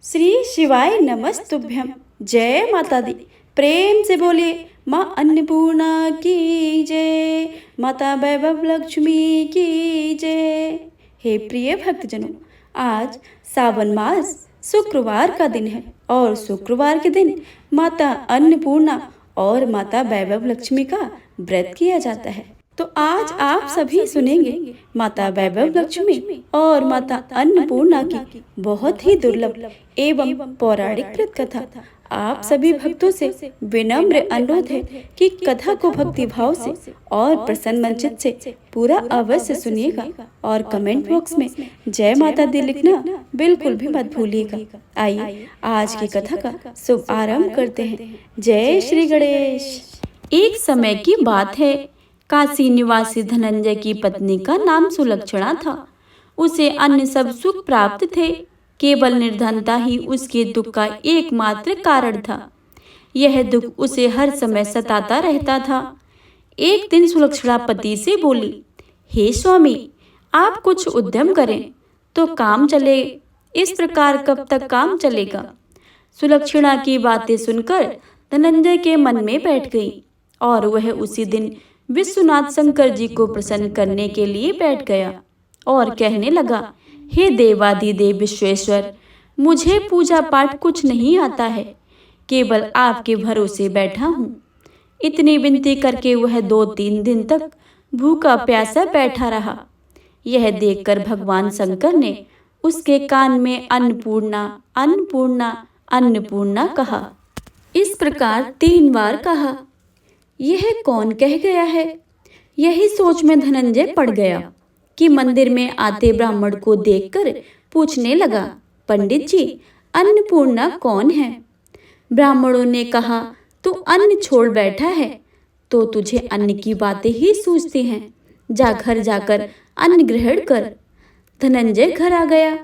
श्री शिवाय नमस्तुभ्यम। जय माता दी। प्रेम से बोलिए माँ अन्नपूर्णा की जय, माता वैभव लक्ष्मी की जय। हे प्रिय भक्तजनों, आज सावन मास शुक्रवार का दिन है और शुक्रवार के दिन माता अन्नपूर्णा और माता वैभव लक्ष्मी का व्रत किया जाता है। तो आज आप सभी सुनेंगे माता वैभव लक्ष्मी और माता अन्नपूर्णा की बहुत ही दुर्लभ एवं पौराणिक व्रत कथा। आप सभी भक्तों से विनम्र अनुरोध है कि कथा को भक्ति भाव से और प्रसन्न मनचित से पूरा अवश्य सुनिएगा और कमेंट बॉक्स में जय माता दी लिखना बिल्कुल भी मत भूलिएगा। आइए आज की कथा का शुभ आरंभ करते हैं। जय श्री गणेश। एक समय की बात है, काशी निवासी धनंजय की पत्नी का नाम सुलक्षणा था। उसे अन्य सब सुख प्राप्त थे, केवल निर्धनता ही उसके दुख का एकमात्र कारण था। यह दुख उसे हर समय सताता रहता था। एक दिन सुलक्षणा पति से बोली, हे स्वामी, आप कुछ उद्यम करें तो काम चले, इस प्रकार कब तक काम चलेगा। सुलक्षणा की बातें सुनकर धनंजय के मन में बैठ गई और वह उसी दिन विश्वनाथ शंकर जी को प्रसन्न करने के लिए बैठ गया और कहने लगा, हे देवादिदेव विश्वेश्वर, मुझे पूजा पाठ कुछ नहीं आता है, केवल आपके भरोसे बैठा हूँ। इतनी विनती करके वह 2-3 दिन तक भूखा प्यासा बैठा रहा। यह देखकर भगवान शंकर ने उसके कान में अन्नपूर्णा अन्नपूर्णा अन्नपूर्णा कहा। इस प्रकार 3 बार कहा। यह कौन कह गया है? यही सोच में धनंजय पड़ गया कि मंदिर में आते ब्राह्मण को देखकर पूछने लगा, पंडित जी, अन्नपूर्णा कौन है? ब्राह्मणों ने कहा, तू अन्न छोड़ बैठा है तो तुझे अन्न की बातें ही सूझती हैं। जा घर जाकर अन्न ग्रहण कर। धनंजय घर आ गया,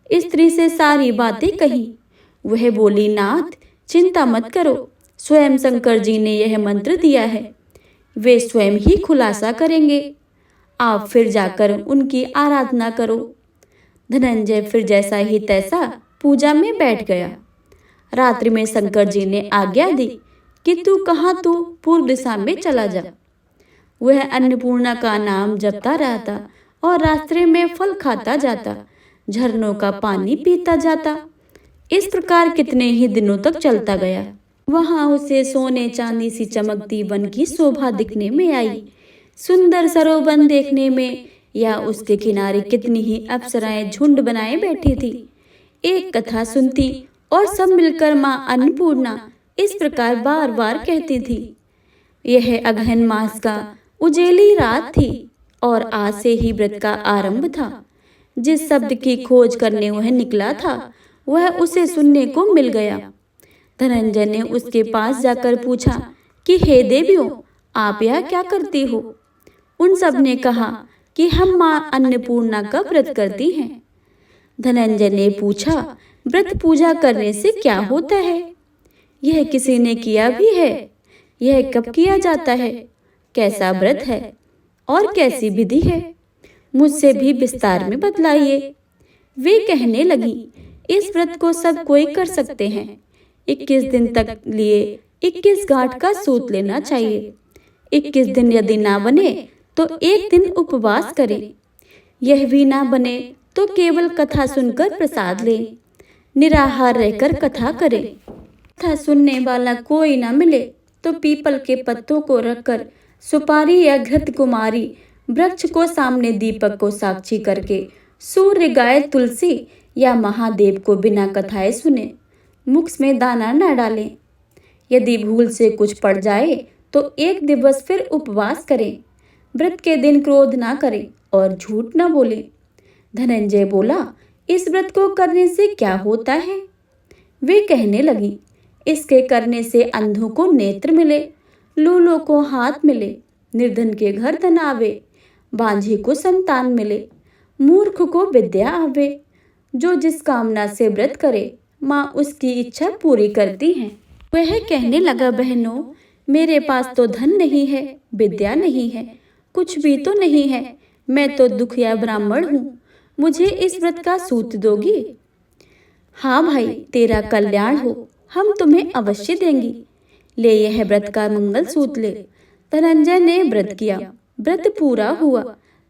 स्त्री से सारी बातें कही। वह बोली, नाथ, चिंता मत करो, स्वयं शंकर जी ने यह मंत्र दिया है, वे स्वयं ही खुलासा करेंगे। आप फिर जाकर उनकी आराधना करो। धनंजय फिर जैसा ही तैसा पूजा में बैठ गया। रात्रि में शंकर जी ने आज्ञा दी कि तू पूर्व दिशा में चला जा। वह अन्नपूर्णा का नाम जपता रहता और रास्ते में फल खाता जाता, झरनों का पानी पीता जाता। इस प्रकार कितने ही दिनों तक चलता गया। वहां उसे सोने चांदी सी चमकती वन की शोभा दिखने में आई। सुंदर सरोवर देखने में या उसके किनारे कितनी ही अप्सराएं झुंड बनाए बैठी थी। एक कथा सुनती और सब मिलकर माँ अन्नपूर्णा इस प्रकार बार बार कहती थी। यह अगहन मास का उजेली रात थी और आज से ही व्रत का आरंभ था। जिस शब्द की खोज करने वह निकला था वह उसे सुनने को मिल गया। धनंजय ने उसके पास जाकर पूछा कि हे देवियों, आप यह क्या करती हो? उन सब ने कहा कि हम माँ अन्नपूर्णा का व्रत करती हैं। धनंजय ने पूछा, व्रत पूजा करने से क्या होता है? यह किसी ने किया भी है? यह कब किया जाता है? कैसा व्रत है और कैसी विधि है? मुझसे भी विस्तार में बतलाइए। वे कहने लगी, इस व्रत को सब कोई कर सकते हैं। 21 दिन तक लिए 21 गांठ का सूत लेना चाहिए। 21 दिन यदि ना बने तो एक दिन उपवास करें। यह भी ना बने तो केवल कथा सुनकर प्रसाद लें। निराहार रहकर कथा करें। कथा सुनने वाला कोई ना मिले तो पीपल के पत्तों को रखकर सुपारी या घृत कुमारी वृक्ष को सामने दीपक को साक्षी करके सूर्य, गाय, तुलसी या महादेव को बिना कथाएं सुने मुख में दाना न डालें। यदि भूल से कुछ पड़ जाए तो एक दिवस फिर उपवास करें। व्रत के दिन क्रोध ना करें और झूठ न बोले। धनंजय बोला, इस व्रत को करने से क्या होता है? वे कहने लगी, इसके करने से अंधों को नेत्र मिले, लूलों को हाथ मिले, निर्धन के घर धन आवे, बांझे को संतान मिले, मूर्ख को विद्या आवे। जो जिस कामना से व्रत करे माँ उसकी इच्छा पूरी करती हैं। वह कहने लगा, बहनों, मेरे पास तो धन नहीं है, विद्या नहीं है, कुछ भी तो नहीं है। मैं तो दुखिया ब्राह्मण हूँ, मुझे इस व्रत का सूत दोगी? हाँ भाई, तेरा कल्याण हो, हम तुम्हें अवश्य देंगे। ले यह व्रत का मंगल सूत्र ले। धनंजय ने व्रत किया। व्रत पूरा हुआ।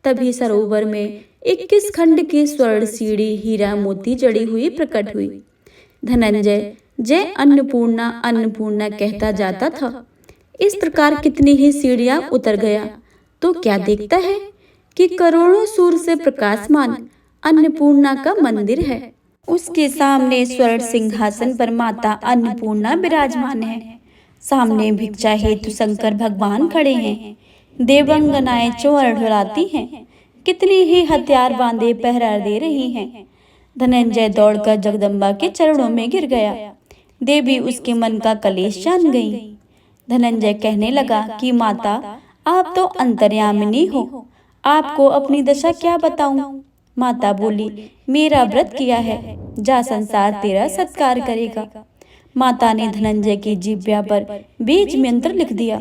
तभी सरोवर में 21 खंड की स्वर्ण सीढ़ी हीरा मोती जड़ी हुई प्रकट हुई। धनंजय जय अन्नपूर्णा अन्नपूर्णा कहता जाता था। इस प्रकार कितनी ही सीढ़ियां उतर गया तो क्या देखता है कि करोड़ों सूर्य से प्रकाशमान अन्नपूर्णा का मंदिर है। उसके सामने स्वर्ण सिंहासन पर माता अन्नपूर्णा विराजमान है। सामने भिक्षा हेतु शंकर भगवान खड़े हैं। देवंगनाएं चोर ढुलाती हैं। कितनी ही हथियार बांधे पहरा दे रही हैं। धनंजय दौड़कर जगदम्बा के चरणों में गिर गया। देवी उसके मन का कलेश जान गई। धनंजय कहने लगा कि माता, आप तो अंतर्यामिनी हो, आपको अपनी दशा क्या बताऊं। माता बोली, मेरा व्रत किया है, जा संसार तेरा सत्कार करेगा। माता ने धनंजय की जिह्वा पर बीज मंत्र लिख दिया।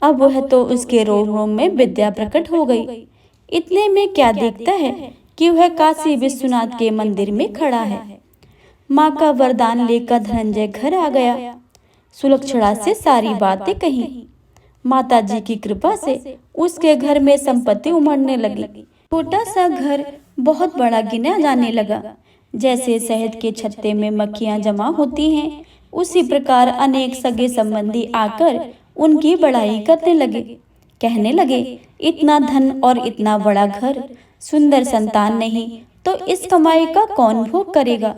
अब वह तो उसके रोम रोम में विद्या प्रकट हो गई। इतने में क्या देखता है कि वह काशी विश्वनाथ के मंदिर में खड़ा है। माँ का वरदान लेकर धनंजय घर आ गया। सुलक्षणा से सारी बातें कही। माता जी की कृपा से उसके घर में संपत्ति उमड़ने लगी। छोटा सा घर बहुत बड़ा गिना जाने लगा। जैसे शहद के छत्ते में मक्खियां जमा होती हैं, उसी प्रकार अनेक सगे संबंधी आकर उनकी बड़ाई करने लगे। कहने लगे, इतना धन और इतना बड़ा घर, सुंदर संतान नहीं तो इस कमाई का कौन भोग करेगा।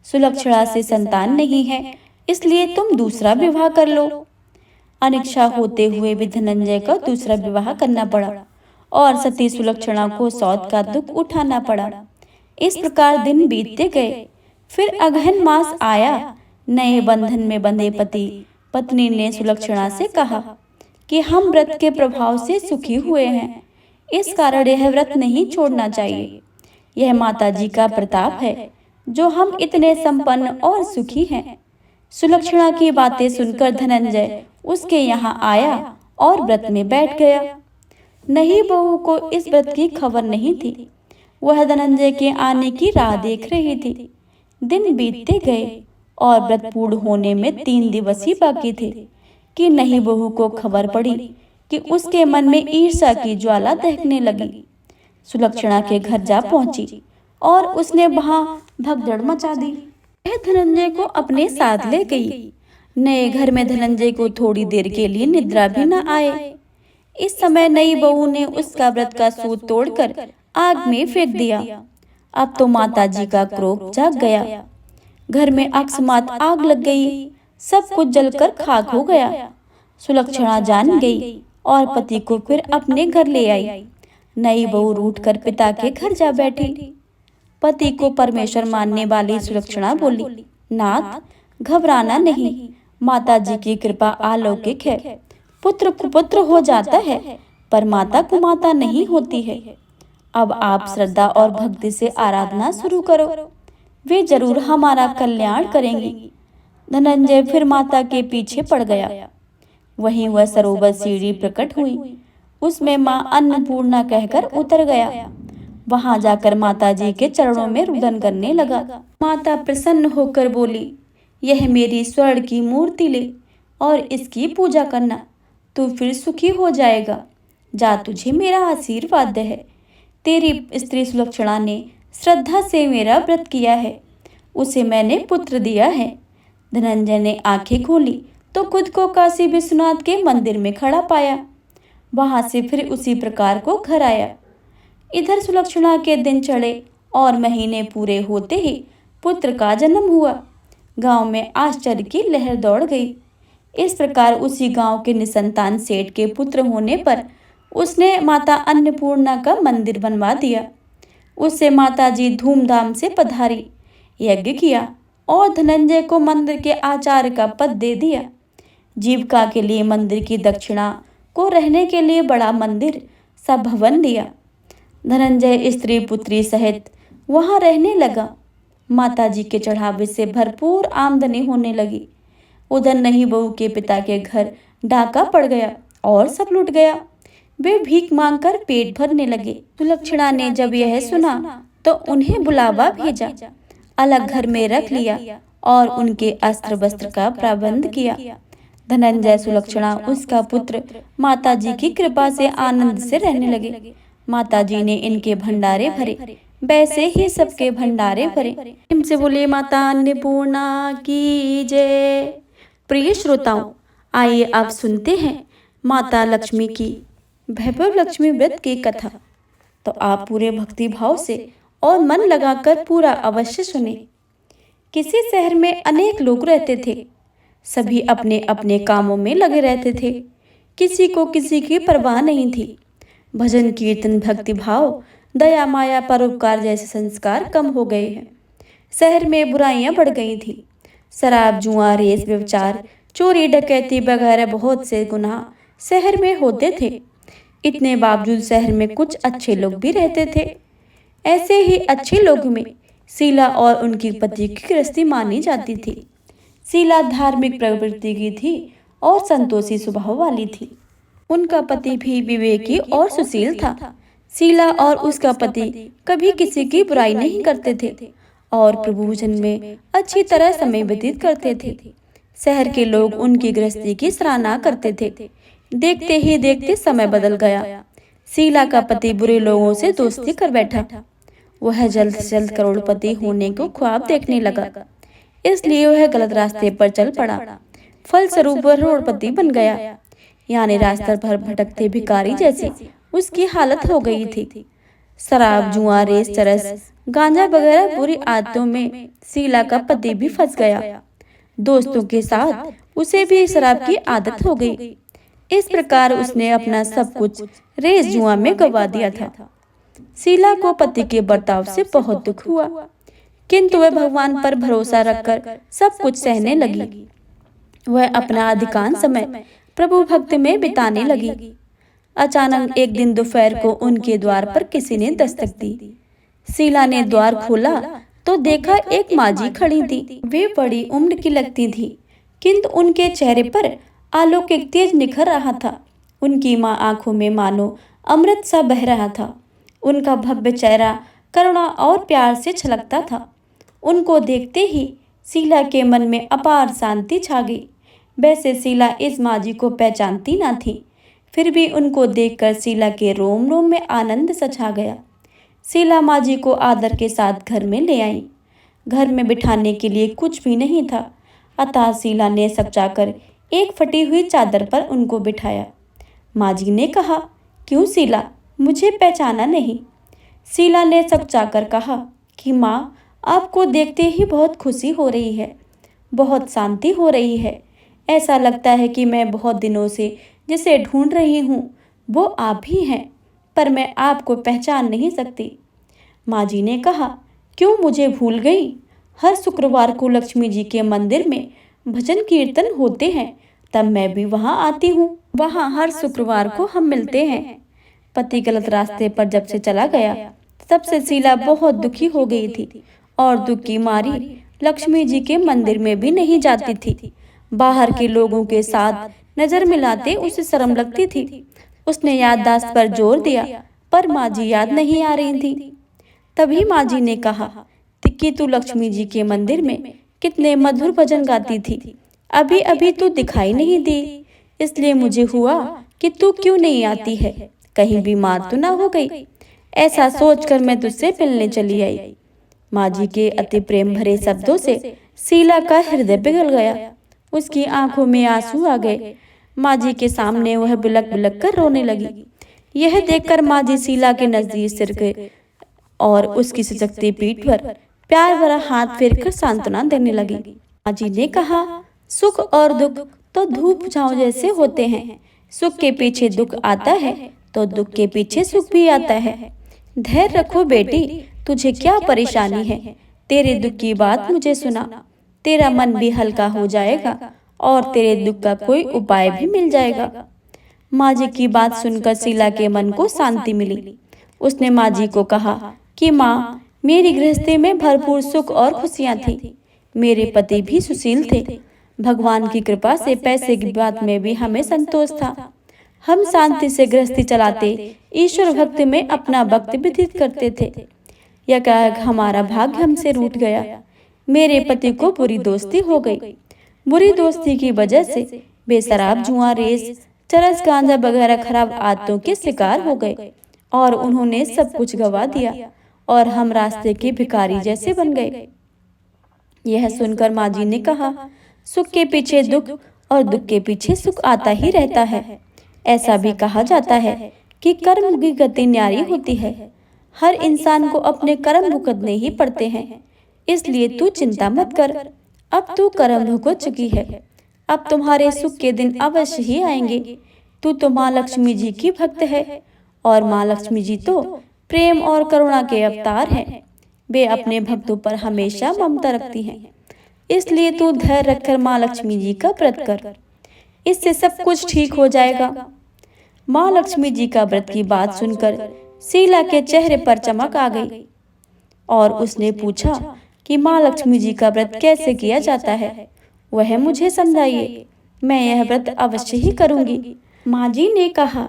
सुलक्षणा से संतान नहीं है, इसलिए तुम दूसरा विवाह कर लो। अनिच्छा होते हुए भी धनंजय का दूसरा विवाह करना पड़ा और सती सुलक्षणा को सौत का दुख उठाना पड़ा। इस प्रकार दिन बीतते गए। फिर अगहन मास आया। नए बंधन में बंधे पति पत्नी ने सुलक्षणा से कहा कि हम व्रत के प्रभाव से सुखी हुए हैं, इस कारण यह व्रत नहीं छोड़ना चाहिए। यह माता जी का प्रताप है जो हम इतने संपन्न और सुखी हैं। सुलक्षणा की बातें सुनकर धनंजय उसके यहाँ आया और व्रत में बैठ गया। नई बहू को इस व्रत की खबर नहीं थी। वह धनंजय के आने की राह देख रही थी। दिन बीतते गए और व्रत पूर्ण होने में 3 दिवस ही बाकी थे कि नई बहू को खबर पड़ी कि उसके मन में ईर्ष्या की ज्वाला दहकने लगी। सुलक्षणा के घर जा पहुंची और उसने वहां भगदड़ मचा दी। वह धनंजय को अपने साथ ले गई। नए घर में धनंजय को थोड़ी देर के लिए निद्रा भी न आए। इस समय नई बहू ने उसका व्रत का सूत तोड़कर आग में फेंक दिया। अब तो माता जी का क्रोध जाग गया। घर में अकस्मात आग लग गई। सब कुछ जलकर खाक हो गया। सुलक्षणा जान गई और पति को फिर अपने घर ले आई। नई बहू रूठकर पिता के घर जा बैठी। पति को परमेश्वर मानने वाली सुलक्षणा बोली, नाथ, घबराना नहीं, माता जी की कृपा अलौकिक है। पुत्र कुपुत्र हो जाता है पर माता कुमाता नहीं होती है। अब आप श्रद्धा और भक्ति से आराधना शुरू करो, वे जरूर हमारा कल्याण करेंगी। धनंजय फिर माता के पीछे पड़ गया। वहीं वह सरोवर सीढ़ी प्रकट हुई। उसमें माँ अन्नपूर्णा कहकर उतर गया। वहां जाकर माता जी के चरणों में रुदन करने लगा। माता प्रसन्न होकर बोली, यह मेरी स्वर्ण की मूर्ति ले और इसकी पूजा करना, तू फिर सुखी हो जाएगा। जा, तुझे मेरा आशीर्वाद है। तेरी स्त्री सुलक्षणा ने श्रद्धा से मेरा व्रत किया है, उसे मैंने पुत्र दिया है। धनंजय ने आंखें खोली तो खुद को काशी विश्वनाथ के मंदिर में खड़ा पाया। वहां से फिर उसी प्रकार को घर आया। इधर सुलक्षणा के दिन चढ़े और महीने पूरे होते ही पुत्र का जन्म हुआ। गांव में आश्चर्य की लहर दौड़ गई। इस प्रकार उसी गांव के निसंतान सेठ के पुत्र होने पर उसने माता अन्नपूर्णा का मंदिर बनवा दिया। उससे माता जी धूमधाम से पधारी, यज्ञ किया और धनंजय को मंदिर के आचार्य का पद दे दिया। जीविका के लिए मंदिर की दक्षिणा को रहने के लिए बड़ा मंदिर सा भवन दिया। धनंजय स्त्री पुत्री सहित वहां रहने लगा। माता जी के चढ़ावे से भरपूर आमदनी होने लगी। उधर नई बहू के पिता के घर डाका पड़ गया और सब लुट गया। वे भीख मांगकर पेट भरने लगे। सुलक्षणा ने जब यह सुना तो उन्हें बुलावा भेजा। अलग घर में रख लिया और उनके अस्त्र वस्त्र का प्रबंध किया। धनंजय सुलक्षणा उसका पुत्र माता जी की कृपा से आनंद से रहने लगे। माता जी ने इनके भंडारे भरे, वैसे ही सबके भंडारे भरे। इनसे बोले माता अन्नपूर्णा की जय। प्रिय श्रोताओं, आइए अब सुनते हैं माता लक्ष्मी की वैभव लक्ष्मी व्रत की कथा। तो आप पूरे भक्ति भाव से और मन लगाकर पूरा अवश्य सुने। किसी शहर में अनेक लोग रहते थे। सभी अपने अपने कामों में लगे रहते थे। किसी को किसी की परवाह नहीं थी। भजन कीर्तन भक्ति भाव दया माया परोपकार जैसे संस्कार कम हो गए हैं। शहर में बुराइयां बढ़ गई थी। शराब जुआ रेस व्यभिचार चोरी डकैती वगैरह बहुत से गुनाह शहर में होते थे। इतने बावजूद शहर में कुछ अच्छे लोग भी रहते थे। ऐसे ही अच्छे लोगों में शीला और उनकी पति की गृहस्थी मानी जाती थी। शीला धार्मिक प्रवृत्ति की थी और संतोषी स्वभाव वाली थी। उनका पति भी विवेकी और सुशील था। शीला और उसका पति कभी किसी की बुराई नहीं करते थे और प्रभु भजन में अच्छी तरह समय व्यतीत करते थे। शहर के लोग उनकी गृहस्थी की सराहना करते थे। देखते ही देखते समय बदल गया। शीला का पति बुरे लोगों से दोस्ती कर बैठा। वह जल्द से जल्द करोड़पति होने को ख्वाब देखने लगा, इसलिए वह गलत रास्ते पर चल पड़ा। फलस्वरूप वह करोड़पति बन गया। यानी रास्ते पर भटकते भिखारी जैसी उसकी हालत हो गई थी। शराब जुआ रेस चरस गांजा वगैरह बुरी आदतों में शीला का पति भी फंस गया। दोस्तों के साथ उसे भी शराब की आदत हो गई। इस प्रकार उसने अपना सब कुछ रेस जुआ में गवा दिया था। शीला को पति के बर्ताव से बहुत दुख हुआ, किंतु वह भगवान पर भरोसा रखकर सब कुछ सहने लगी। वह अपना अधिकांश समय प्रभु भक्ति में बिताने लगी। अचानक एक दिन दोपहर को उनके द्वार पर किसी ने दस्तक दी। शीला ने द्वार खोला तो देखा एक माजी खड़ी थी। वे बड़ी उम्र की लगती थी, किंतु उनके चेहरे पर अलौकिक तेज निखर रहा था। उनकी माँ आंखों में मानो अमृत सा बह रहा था। उनका भव्य चेहरा करुणा और प्यार से छलकता था। उनको देखते ही शीला के मन में अपार शांति छा गई। वैसे शीला इस माजी को पहचानती ना थी, फिर भी उनको देखकर शीला के रोम रोम में आनंद सा छा गया। शीला माजी को आदर के साथ घर में ले आई। घर में बिठाने के लिए कुछ भी नहीं था, अतः शीला ने सकचाकर एक फटी हुई चादर पर उनको बिठाया। माजी ने कहा, क्यों शीला, मुझे पहचाना नहीं? शीला ने सकचाकर कहा कि माँ, आपको देखते ही बहुत खुशी हो रही है, बहुत शांति हो रही है। ऐसा लगता है कि मैं बहुत दिनों से जिसे ढूंढ रही हूँ वो आप ही हैं, पर मैं आपको पहचान नहीं सकती। माजी ने कहा, क्यों मुझे भूल गई? हर शुक्रवार को लक्ष्मी जी के मंदिर में भजन कीर्तन होते हैं, तब मैं भी वहाँ आती हूँ। वहाँ हर शुक्रवार को हम मिलते हैं। पति गलत रास्ते पर जब से चला गया, तब से शीला बहुत दुखी हो गई थी और दुख की मारी लक्ष्मी जी के मंदिर में भी नहीं जाती थी। बाहर के लोगों के साथ नजर मिलाते उसे शर्म लगती थी। उसने याददाश्त पर जोर दिया, पर माजी याद नहीं आ रही थी। तभी माजी ने कहा कि तू लक्ष्मी जी के मंदिर में कितने मधुर भजन गाती थी, अभी अभी तू दिखाई नहीं दी, इसलिए मुझे हुआ कि तू क्यों नहीं आती है, कहीं बीमार तो ना हो गई। ऐसा सोचकर मैं तुझसे मिलने चली आई। माजी के अति प्रेम भरे शब्दों से शीला का हृदय पिघल गया। उसकी आंखों में आंसू आ गए। माजी के सामने वह बिलक बिलक कर रोने लगी। यह देखकर माजी शीला के नजदीक सिर गए और उसकी सिसकती पीठ पर प्यार भरा हाथ फेरकर सांत्वना देने लगी। माजी ने कहा, सुख और दुख तो धूप छांव जैसे होते हैं। सुख के पीछे दुख आता है तो दुख के पीछे सुख भी आता है। धैर्य रखो बेटी, तुझे क्या परेशानी है? तेरे दुख की बात मुझे सुना, तेरा मन भी हल्का हो जाएगा और तेरे दुख का कोई उपाय भी मिल जाएगा। माजी की बात सुनकर शीला के मन को शांति मिली। उसने माजी को कहा कि माँ, मेरी गृहस्थी में भरपूर सुख और खुशियाँ थी। मेरे पति भी सुशील थे। भगवान की कृपा से पैसे की बात में भी हमें संतोष था। हम शांति से गृहस्थी चलाते ईश्वर भक्ति में अपना वक्त व्यतीत करते थे। यकायक हमारा भाग्य हमसे रूठ गया। मेरे पति को बुरी दोस्ती हो गई। बुरी दोस्ती की वजह से वे शराब, जुआ, रेस, चरस, गांजा वगैरह खराब आदतों के शिकार हो गए और उन्होंने सब कुछ गवा दिया और हम रास्ते के भिखारी जैसे बन गए। यह सुनकर माँ जी ने कहा, सुख के पीछे दुख और दुख के पीछे सुख आता ही रहता है। ऐसा भी कहा जाता है कि कर्म की गति न्यारी होती है। हर इंसान को अपने कर्म भुगतने ही पड़ते हैं, इसलिए तू चिंता मत कर। अब तू कर्म भुगत चुकी है, अब तुम्हारे सुख के दिन अवश्य ही आएंगे। तू तो माँ लक्ष्मी जी की भक्त है और माँ लक्ष्मी जी तो प्रेम और करुणा के अवतार हैं। वे अपने भक्तों पर हमेशा ममता रखती हैं, इसलिए तू धैर्य रखकर माँ लक्ष्मी जी का व्रत कर, इससे सब कुछ ठीक हो जाएगा। माँ लक्ष्मी जी का व्रत की बात सुनकर शीला के चेहरे पर चमक आ गई और उसने पूछा कि माँ लक्ष्मी जी का व्रत कैसे किया जाता है, वह मुझे समझाइए, मैं यह व्रत अवश्य ही करूंगी। माँ जी ने कहा,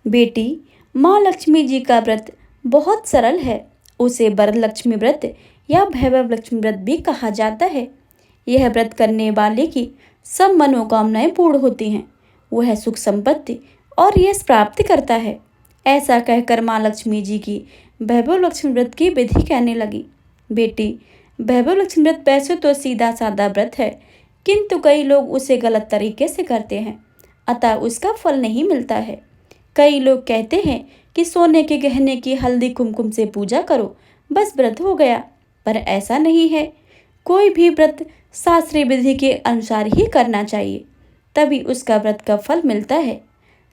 बेटी, माँ लक्ष्मी जी का व्रत बहुत सरल है। उसे वरलक्ष्मी व्रत या वैभव लक्ष्मी व्रत भी कहा जाता है। यह व्रत करने वाले की सब मनोकामनाएं पूर्ण होती हैं। वह सुख, संपत्ति और यश प्राप्त करता है। ऐसा कहकर माँ लक्ष्मी जी की वैभव लक्ष्मी व्रत की विधि कहने लगी। बेटी, वैभव लक्ष्मी व्रत वैसे तो सीधा साधा व्रत है, किंतु कई लोग उसे गलत तरीके से करते हैं, अतः उसका फल नहीं मिलता है। कई लोग कहते हैं कि सोने के गहने की हल्दी कुमकुम से पूजा करो, बस व्रत हो गया, पर ऐसा नहीं है। कोई भी व्रत शास्त्रीय विधि के अनुसार ही करना चाहिए, तभी उसका व्रत का फल मिलता है।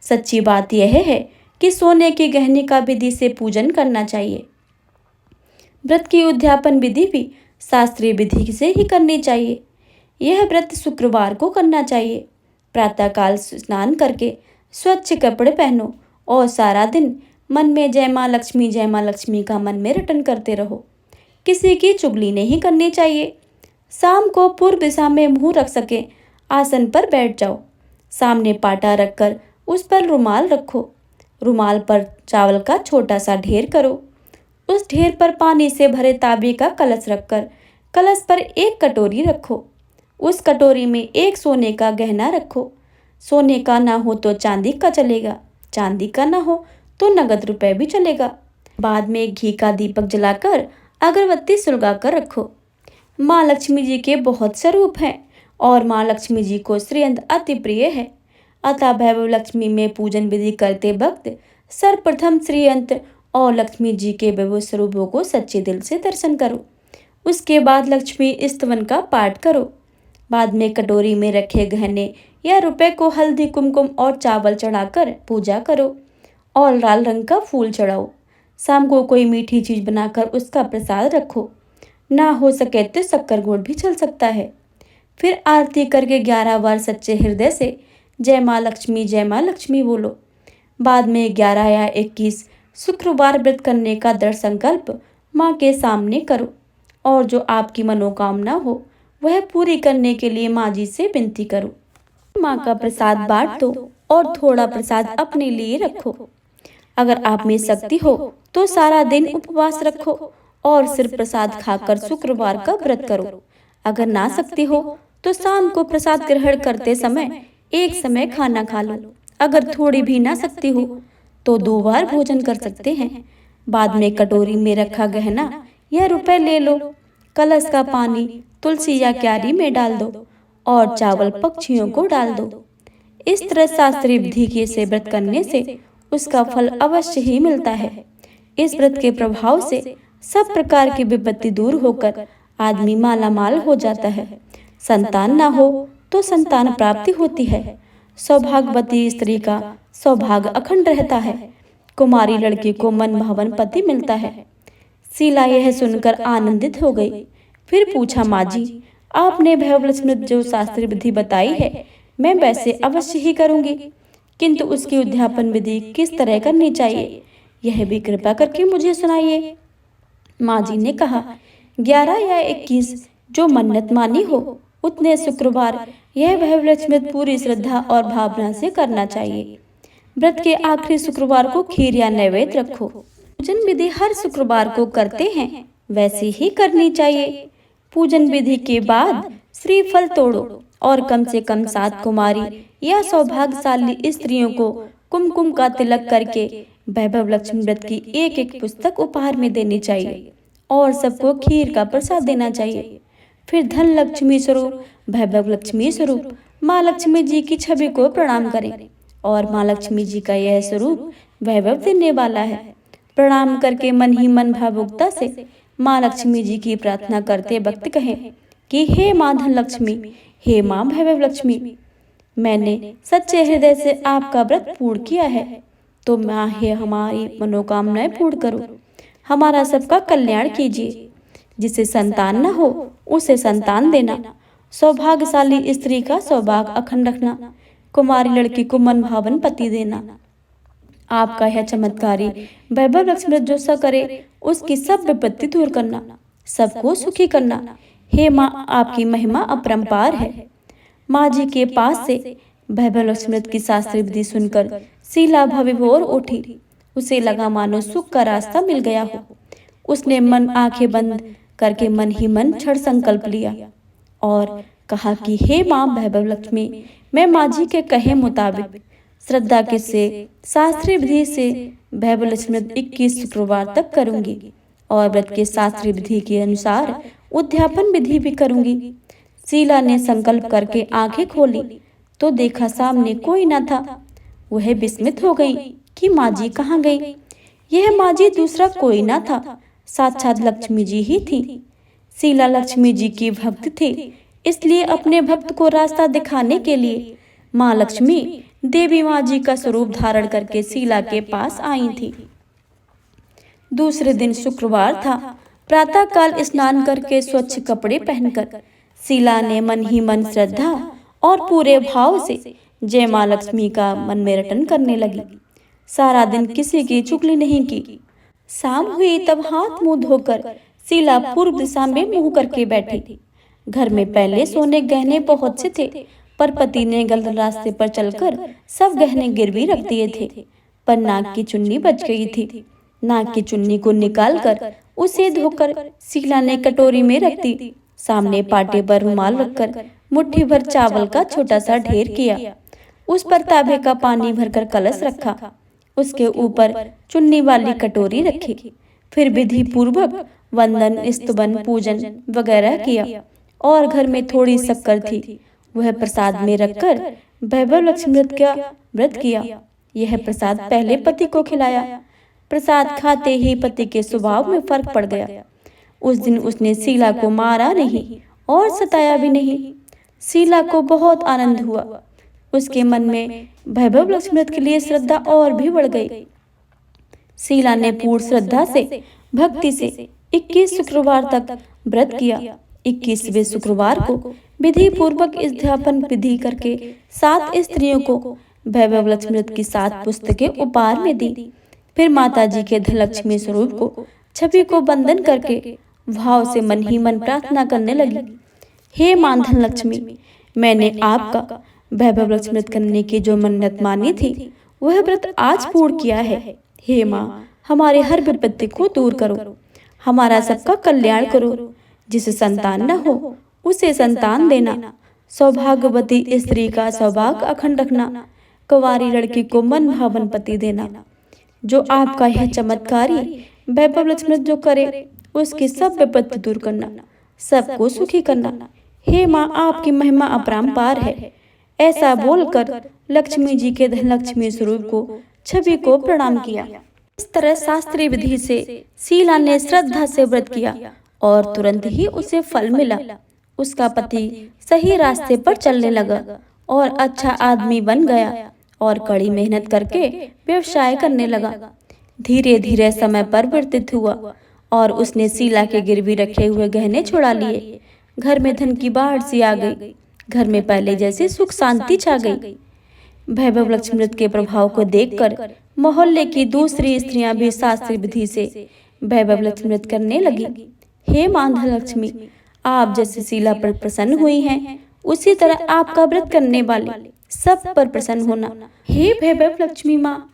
सच्ची बात यह है कि सोने के गहने का विधि से पूजन करना चाहिए। व्रत की उद्यापन विधि भी शास्त्रीय विधि से ही करनी चाहिए। यह व्रत शुक्रवार को करना चाहिए। प्रातःकाल स्नान करके स्वच्छ कपड़े पहनो और सारा दिन मन में जय माँ लक्ष्मी का मन में रटन करते रहो। किसी की चुगली नहीं करनी चाहिए। शाम को पूर्व दिशा में मुंह रख सके आसन पर बैठ जाओ। सामने पाटा रखकर उस पर रुमाल रखो। रुमाल पर चावल का छोटा सा ढेर करो। उस ढेर पर पानी से भरे तांबे का कलश रखकर कलश पर एक कटोरी रखो। उस कटोरी में एक सोने का गहना रखो। सोने का ना हो तो चांदी का चलेगा, चांदी का ना हो तो नगद रुपए भी चलेगा। बाद में घी का दीपक जलाकर अगरबत्ती सुलगा कर रखो। माँ लक्ष्मी जी के बहुत स्वरूप हैं और माँ लक्ष्मी जी को श्रीअंत अति प्रिय है, अतः वैभव लक्ष्मी में पूजन विधि करते वक्त सर्वप्रथम श्रीअंत और लक्ष्मी जी के वैभव स्वरूपों को सच्चे दिल से दर्शन करो। उसके बाद लक्ष्मी स्तवन का पाठ करो। बाद में कटोरी में रखे गहने या रुपए को हल्दी, कुमकुम और चावल चढ़ाकर पूजा करो और लाल रंग का फूल चढ़ाओ। शाम को कोई मीठी चीज बनाकर उसका प्रसाद रखो। ना हो सके तो शक्कर गुड़ भी चल सकता है। फिर आरती करके 11 बार सच्चे हृदय से जय माँ लक्ष्मी बोलो। बाद में 11 या 21 शुक्रवार व्रत करने का दृढ़ संकल्प माँ के सामने करो और जो आपकी मनोकामना हो वह पूरी करने के लिए माँ जी से विनती करो। माँ का प्रसाद बांट दो और थोड़ा प्रसाद अपने लिए रखो। अगर आप में शक्ति हो तो सारा दिन उपवास रखो और सिर्फ प्रसाद खाकर शुक्रवार का व्रत करो। अगर ना शक्ति हो तो शाम को प्रसाद ग्रहण करते समय एक समय खाना खा लो। अगर थोड़ी भी ना शक्ति हो तो 2 बार भोजन कर सकते हैं। बाद में कटोरी में रखा गहना या रुपए ले लो। कलश का पानी तुलसी या क्यारी में डाल दो और चावल पक्षियों को डाल दो। इस तरह शास्त्रीय विधि के से व्रत करने से उसका फल अवश्य ही मिलता है। इस व्रत के प्रभाव से सब प्रकार की विपत्ति दूर होकर आदमी माला माल हो जाता है। संतान ना हो तो संतान प्राप्ति होती है। सौभाग्यवती स्त्री का सौभाग्य अखंड रहता है। कुमारी लड़की को मनभावन पति मिलता है। शीला यह सुनकर आनंदित हो गई। फिर पूछा, माँ जी, आपने वैभव लक्ष्मी जो शास्त्रीय विधि बताई है मैं वैसे अवश्य ही करूंगी, किंतु उसकी उद्यापन विधि किस तरह करनी चाहिए यह भी कृपा करके मुझे सुनाइए। माँ जी ने कहा, 11 या 21 जो मन्नत मानी हो उतने शुक्रवार यह वैभव लक्ष्मी पूरी श्रद्धा और भावना से करना चाहिए। व्रत के आखिरी शुक्रवार को खीर या नैवेद्य रखो। पूजन विधि हर शुक्रवार को करते हैं वैसी ही करनी चाहिए। पूजन विधि के बाद श्रीफल तोड़ो और कम से कम 7 कुमारी या सौभाग्यशाली स्त्रियों को कुमकुम का तिलक करके वैभव लक्ष्मी व्रत की एक एक पुस्तक उपहार में देनी चाहिए और सबको खीर का प्रसाद देना चाहिए। फिर धन लक्ष्मी स्वरूप वैभव लक्ष्मी स्वरूप माँ लक्ष्मी जी की छवि को प्रणाम करें और माँ लक्ष्मी जी का यह स्वरूप वैभव देने वाला है। प्रणाम करके मन ही मन भावुकता से माँ लक्ष्मी जी की प्रार्थना करते वक्त कहें कि हे माँ धन लक्ष्मी, हे माँ वैभव लक्ष्मी, मैंने सच्चे हृदय से आपका व्रत पूर्ण किया है, तो माँ हे हमारी मनोकामनाएं पूर्ण करो, हमारा सबका कल्याण कीजिए। जिसे संतान न हो उसे संतान देना, सौभाग्यशाली स्त्री का सौभाग्य अखंड रखना, कुमारी लड़की को मन भावन पति देना। आपका यह चमत्कारी वैभव लक्ष्मी जो सा करे उसकी सब विपत्ति दूर करना, सबको सुखी करना। हे माँ, आपकी महिमा अपरंपार है। माँ जी के पास से वैभव लक्ष्मी की शास्त्रीय विधि सुनकर शीला भविभोर उठी। उसे लगा मानो सुख का रास्ता मिल गया हो। उसने मन आंखें बंद करके मन ही मन क्षण संकल्प लिया और कहा कि हे माँ वैभव लक्ष्मी, मैं माँ जी के कहे मुताबिक श्रद्धा के से शास्त्रीय विधि से वैभव लक्ष्मी 21 शुक्रवार तक करूंगी और व्रत के शास्त्रीय विधि के अनुसार उद्यापन विधि भी करूंगी। शीला ने संकल्प करके आंखें खोली तो देखा सामने कोई न था। वह विस्मित हो गई कि माँ जी कहाँ गई। यह माँ जी दूसरा कोई न था, साक्षात लक्ष्मी जी ही थी। शीला लक्ष्मी जी की भक्त थी, इसलिए अपने भक्त को रास्ता दिखाने के लिए माँ लक्ष्मी देवी माँ जी का स्वरूप धारण करके शीला के पास आई थी। दूसरे दिन शुक्रवार था। प्रातः काल स्नान करके स्वच्छ कपड़े पहनकर शीला ने मन ही मन श्रद्धा और पूरे भाव से जय माँ लक्ष्मी का मन में रटन करने लगी। सारा दिन किसी की चुगली नहीं की। शाम हुई तब हाथ मुंह धोकर शीला पूर्व दिशा में मुंह करके बैठी। घर में पहले सोने गहने बहुत से थे, पर पति ने गलत रास्ते पर चलकर सब गहने गिरवी रख दिए थे। पर नाक की चुन्नी बच गई थी। नाक की चुन्नी को निकालकर उसे धोकर शीला ने कटोरी में रख दी। सामने पाटे पर रुमाल रखकर मुट्ठी भर चावल का छोटा सा ढेर किया। उस पर तांबे का पानी भरकर कलश रखा। उसके ऊपर चुन्नी वाली कटोरी रखी। फिर विधि पूर्वक वंदन, स्तुवन, पूजन वगैरह किया और घर में थोड़ी शक्कर थी, वह प्रसाद में रखकर वैभव लक्ष्मी व्रत किया। यह प्रसाद पहले पति को खिलाया। प्रसाद खाते ही पति के स्वभाव में फर्क पड़ गया। उस दिन उसने शीला को मारा नहीं और सताया भी नहीं। शीला को बहुत आनंद हुआ। उसके मन में वैभव लक्ष्मी के लिए श्रद्धा और भी बढ़ गई। शीला ने पूर्ण श्रद्धा से भक्ति से 21 शुक्रवार तक व्रत किया। 21वें शुक्रवार को विधि पूर्वक उद्यापन विधि करके 7 स्त्रियों को वैभव लक्ष्मी की 7 पुस्तकें उपहार में दी। फिर माता जी के धनलक्ष्मी स्वरूप को छवि को बंधन करके भाव से मन ही मन प्रार्थना करने लगी। हे मां धनलक्ष्मी, मैंने आपका वैभव लक्ष्मी करने की जो मन्नत मानी थी वह व्रत आज पूर्ण किया है। हे मां, हमारे हर विपत्ति को दूर करो, हमारा सबका कल्याण करो। जिसे संतान न हो उसे संतान देना, सौभाग्यवती स्त्री का सौभाग्य अखंड रखना, कुंवारी लड़की को मन भावन पति देना। जो आपका यह चमत्कारी वैभव लक्ष्मी जो करे उसकी सब विपत्ति दूर करना, सबको सुखी करना। हे माँ, आपकी महिमा अपरंपार है। ऐसा बोलकर लक्ष्मी जी के धनलक्ष्मी स्वरूप को छवि को प्रणाम किया। इस तरह शास्त्रीय विधि से शीला ने श्रद्धा से व्रत किया और तुरंत ही उसे फल मिला। उसका पति सही रास्ते पर चलने लगा और अच्छा आदमी बन गया और कड़ी मेहनत करके व्यवसाय करने लगा। धीरे धीरे समय पर व्यतीत हुआ और उसने शीला के गिरवी रखे हुए गहने छुड़ा लिए। घर में धन की बाढ़ सी आ गई। घर में पहले जैसे सुख शांति छा गई। वैभव लक्ष्मी के प्रभाव को देखकर मोहल्ले की दूसरी स्त्रियां भी शास्त्रीय विधि से वैभव लक्ष्मी करने लगी। हे मां धनलक्ष्मी, आप जैसे शीला पर प्रसन्न हुई हैं, उसी तरह आपका व्रत करने वाले सब पर प्रसन्न होना। हे वैभव लक्ष्मी माँ,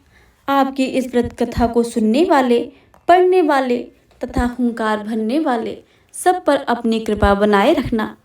आपकी इस व्रत कथा को सुनने वाले पढ़ने वाले तथा हुंकार भरने वाले सब पर अपनी कृपा बनाए रखना।